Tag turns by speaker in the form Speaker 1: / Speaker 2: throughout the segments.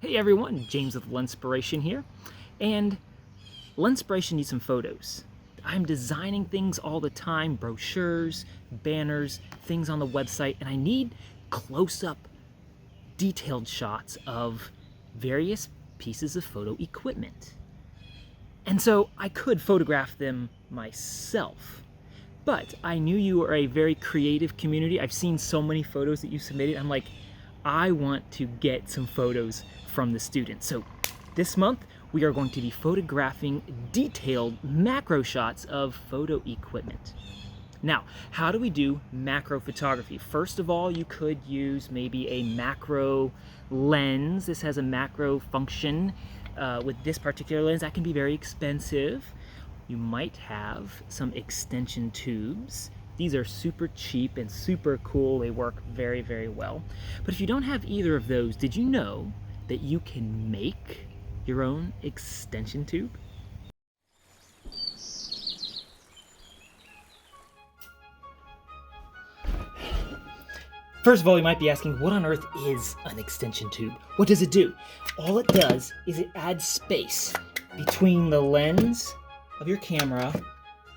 Speaker 1: Hey everyone, James with Lenspiration here, and Lenspiration needs some photos. I'm designing things all the time, brochures, banners, things on the website, and I need close-up, detailed shots of various pieces of photo equipment. And so I could photograph them myself, but I knew you were a very creative community. I've seen so many photos that you submitted. I'm like, I want to get some photos from the students. So this month, we are going to be photographing detailed macro shots of photo equipment. Now, how do we do macro photography? First of all, you could use maybe a macro lens. This has a macro function. With this particular lens, that can be very expensive. You might have some extension tubes. These are super cheap and super cool. They work very, very well. But if you don't have either of those, did you know that you can make your own extension tube? First of all, you might be asking, what on earth is an extension tube? What does it do? All it does is it adds space between the lens of your camera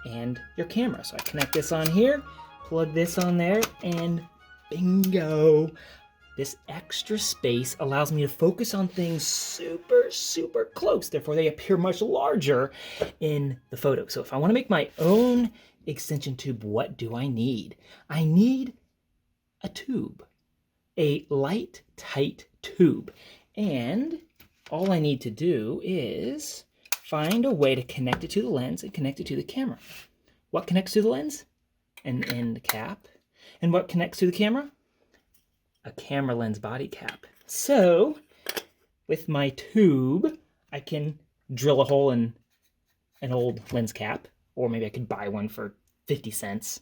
Speaker 1: and your camera. So I connect this on here, plug this on there, and bingo! This extra space allows me to focus on things super, super close. Therefore, they appear much larger in the photo. So if I want to make my own extension tube, what do I need? I need a tube, a light, tight tube. And all I need to do is find a way to connect it to the lens and connect it to the camera. What connects to the lens? An end cap. And what connects to the camera? A camera lens body cap. So, with my tube, I can drill a hole in an old lens cap, or maybe I could buy one for 50 cents,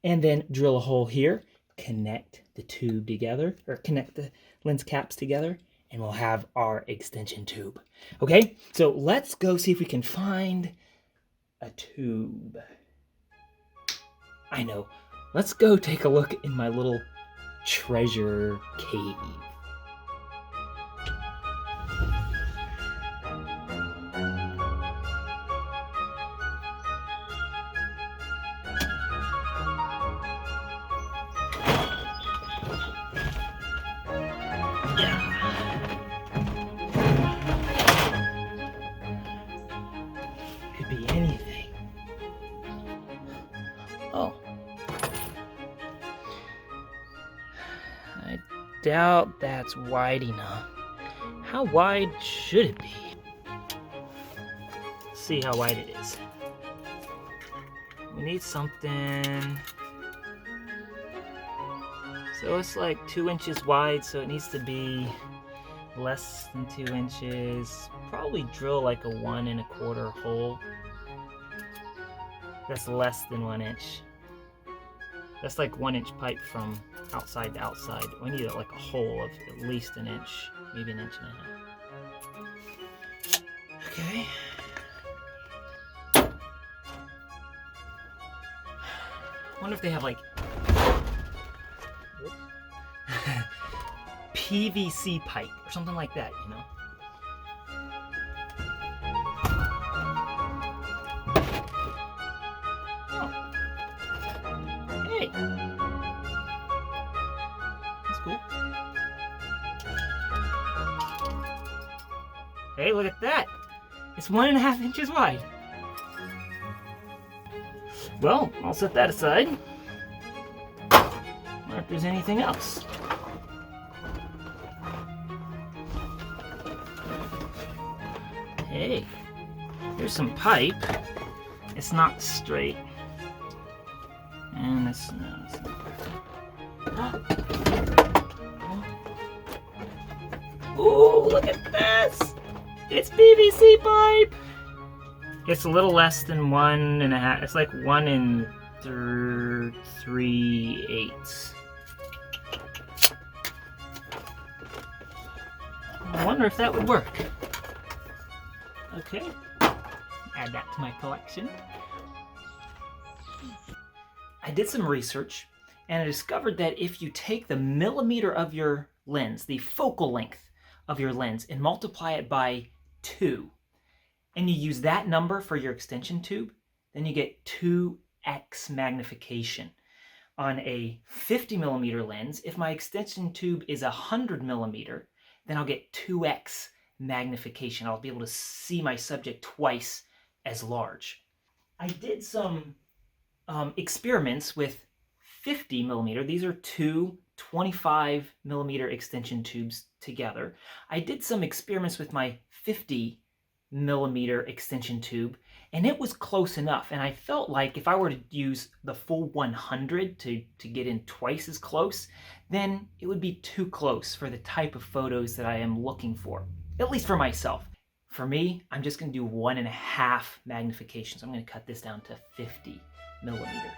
Speaker 1: and then drill a hole here, connect the tube together, or connect the lens caps together, and we'll have our extension tube. Okay, so let's go see if we can find a tube. I know. Let's go take a look in my little treasure cave. Could be anything. Oh. I doubt that's wide enough. How wide should it be? Let's see how wide it is. We need something. So it's like 2 inches wide, so it needs to be less than 2 inches. Probably drill like a 1 1/4 hole. That's less than 1 inch. That's like 1 inch pipe from outside to outside. We need like a hole of at least 1 inch, maybe 1 1.5 inches. Okay. I wonder if they have like PVC pipe or something like that, you know? Oh. Hey. That's cool. Hey, look at that. It's 1.5 inches wide. Well, I'll set that aside. Wonder if there's anything else. Hey, here's some pipe. It's not straight. And it's not. Oh, look at this! It's PVC pipe! It's a little less than 1.5. It's like 1 3/8. I wonder if that would work. Okay, add that to my collection. I did some research and I discovered that if you take the millimeter of your lens, the focal length of your lens and multiply it by 2, and you use that number for your extension tube, then you get 2x magnification. On a 50 millimeter lens, if my extension tube is 100 millimeter, then I'll get 2x magnification. I'll be able to see my subject twice as large. I did some experiments with 50 millimeter. These are two 25 millimeter extension tubes together. I did some experiments with my 50 millimeter extension tube, and it was close enough. And I felt like if I were to use the full 100 to get in twice as close, then it would be too close for the type of photos that I am looking for, at least for myself. For me, I'm just going to do 1.5 magnification. So I'm going to cut this down to 50 millimeter.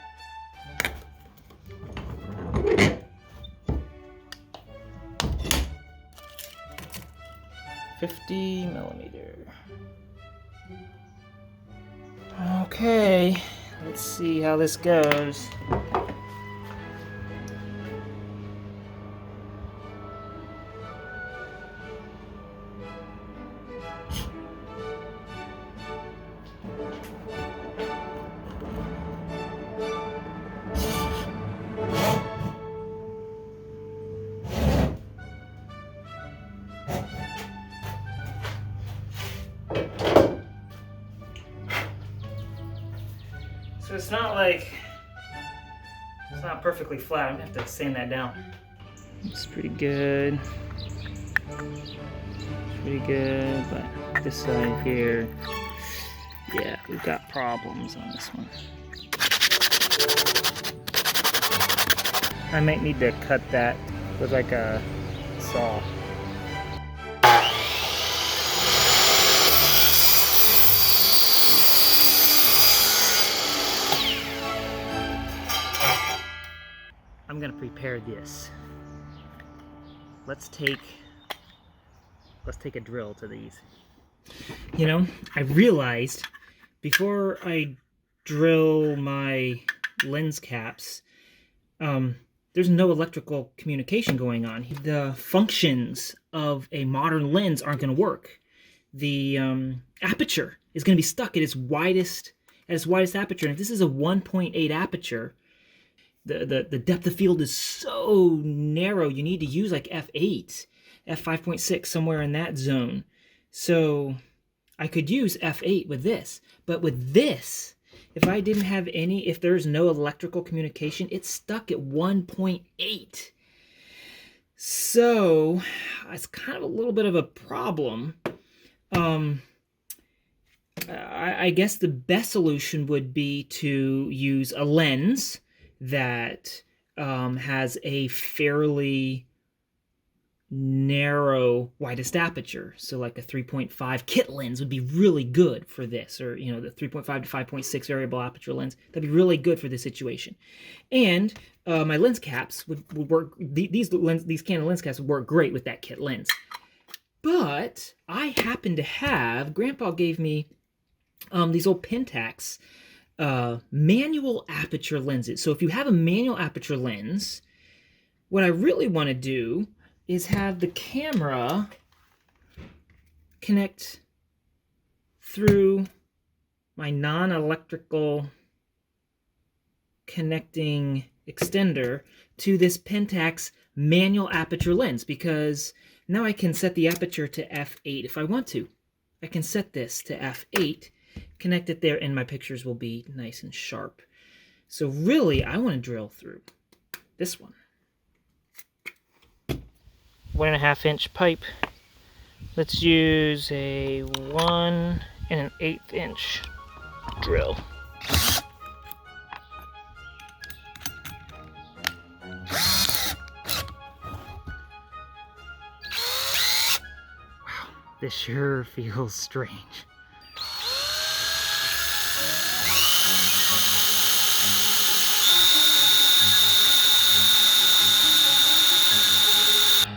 Speaker 1: Okay, let's see how this goes. So it's not perfectly flat. I'm gonna have to sand that down. It's pretty good. But this side here, yeah, we've got problems on this one. I might need to cut that with like a saw. I'm gonna prepare this. Let's take a drill to these. You know, I realized before I drill my lens caps, there's no electrical communication going on. The functions of a modern lens aren't going to work. The aperture is going to be stuck at its widest aperture. And if this is a 1.8 aperture, the depth of field is so narrow, you need to use like f8, f5.6, somewhere in that zone. So I could use f8 with this, but with this, if there's no electrical communication, it's stuck at 1.8. So it's kind of a little bit of a problem. I guess the best solution would be to use a lens that has a fairly narrow widest aperture. So like a 3.5 kit lens would be really good for this, or the 3.5 to 5.6 variable aperture lens. That'd be really good for this situation. And my lens caps would work. These Canon lens caps would work great with that kit lens. But I happen to have, Grandpa gave me these old Pentax manual aperture lenses. So if you have a manual aperture lens, what I really want to do is have the camera connect through my non-electrical connecting extender to this Pentax manual aperture lens, because now I can set the aperture to f8 if I want to. I can set this to f8, connect it there, and my pictures will be nice and sharp. So really, I want to drill through this one. 1.5 inch pipe. Let's use a 1 1/8 inch drill. Wow, this sure feels strange.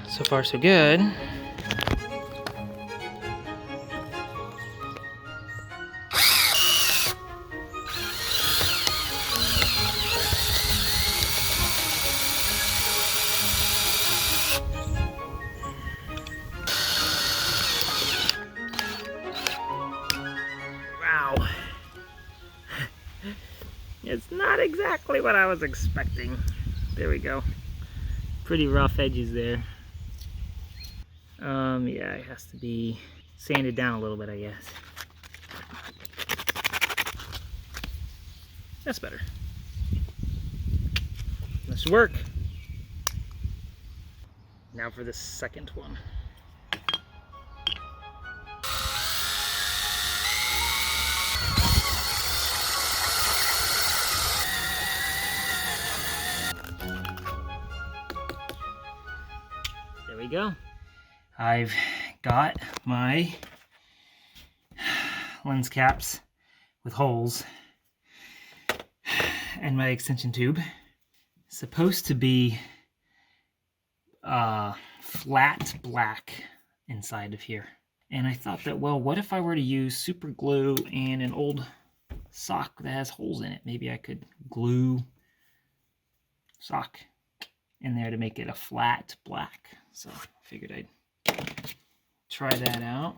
Speaker 1: So far, so good. It's not exactly what I was expecting. There we go. Pretty rough edges there. Yeah, it has to be sanded down a little bit, I guess. That's better. That should work. Now for the second one. There we go. I've got my lens caps with holes and my extension tube. It's supposed to be flat black inside of here. And I thought that, well, what if I were to use super glue and an old sock that has holes in it? Maybe I could glue sock in there to make it a flat black. So I figured I'd try that out.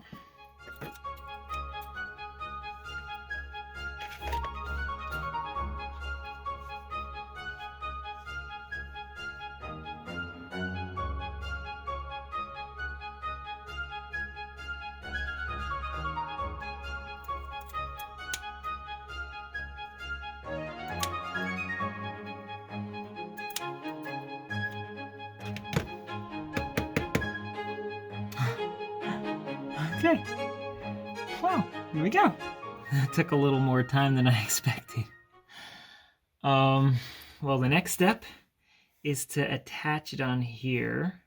Speaker 1: Okay, well, here we go. It took a little more time than I expected. Well, the next step is to attach it on here,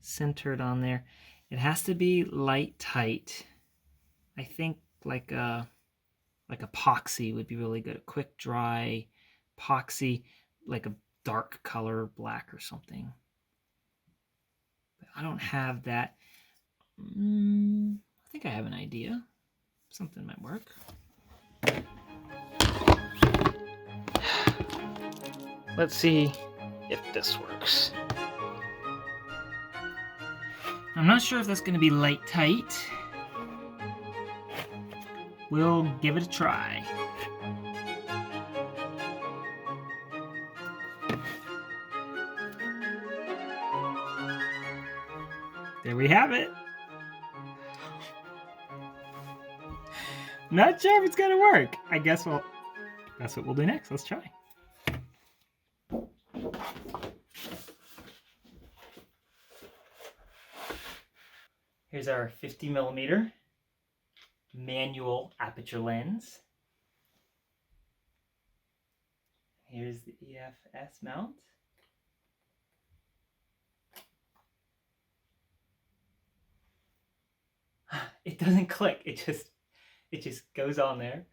Speaker 1: centered on there. It has to be light tight. I think like epoxy would be really good. A quick dry epoxy, like a dark color, black or something. But I don't have that. I think I have an idea. Something might work. Let's see if this works. I'm not sure if that's going to be light tight. We'll give it a try. There we have it. Not sure if it's gonna work. I guess that's what we'll do next. Let's try. Here's our 50mm manual aperture lens. Here's the EFS mount. It doesn't click. It just goes on there.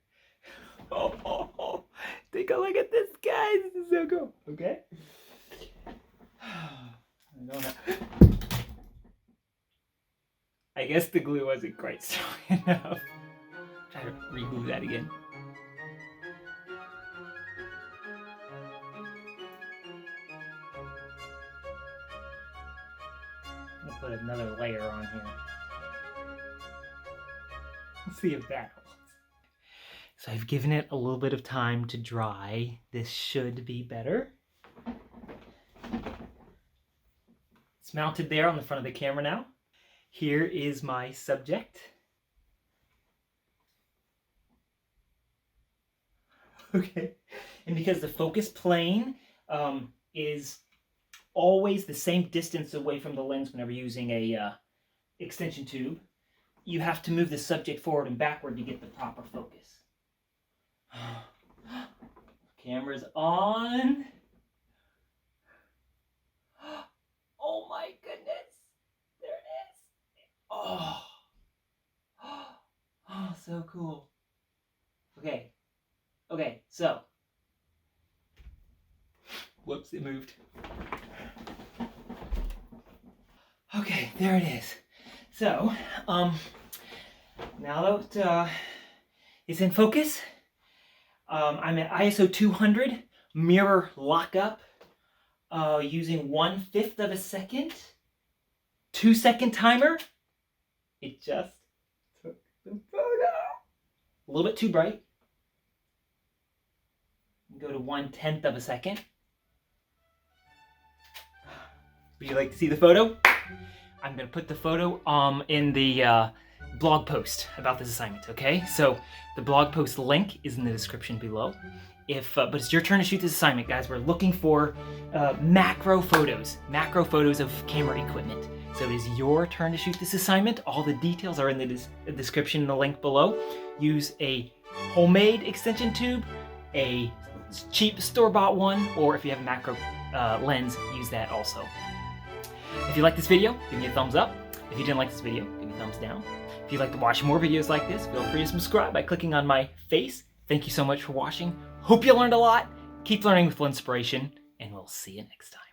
Speaker 1: Oh, take a look at this, guys. This is so cool. Okay. I guess the glue wasn't quite strong enough. Try to re-glue that again. I'll put another layer on here. Let's see if that holds. So I've given it a little bit of time to dry. This should be better. It's mounted there on the front of the camera now. Here is my subject. Okay, and because the focus plane is always the same distance away from the lens whenever using a extension tube, you have to move the subject forward and backward to get the proper focus. Camera's on. Oh my goodness. There it is. Oh. Oh, so cool. Okay. Okay, so. Whoops, it moved. Okay, there it is. So, now that it's in focus, I'm at ISO 200 mirror lockup using 1/5 of a second, 2-second timer. It just took the photo. A little bit too bright. Go to 1/10 of a second. Would you like to see the photo? I'm going to put the photo in the blog post about this assignment, okay? So the blog post link is in the description below. But it's your turn to shoot this assignment, guys. We're looking for macro photos of camera equipment. So it is your turn to shoot this assignment. All the details are in the description in the link below. Use a homemade extension tube, a cheap store-bought one, or if you have a macro lens, use that also. If you like this video, give me a thumbs up. If you didn't like this video, give me a thumbs down. If you'd like to watch more videos like this, feel free to subscribe by clicking on my face. Thank you so much for watching. Hope you learned a lot. Keep learning with Lenspiration, and we'll see you next time.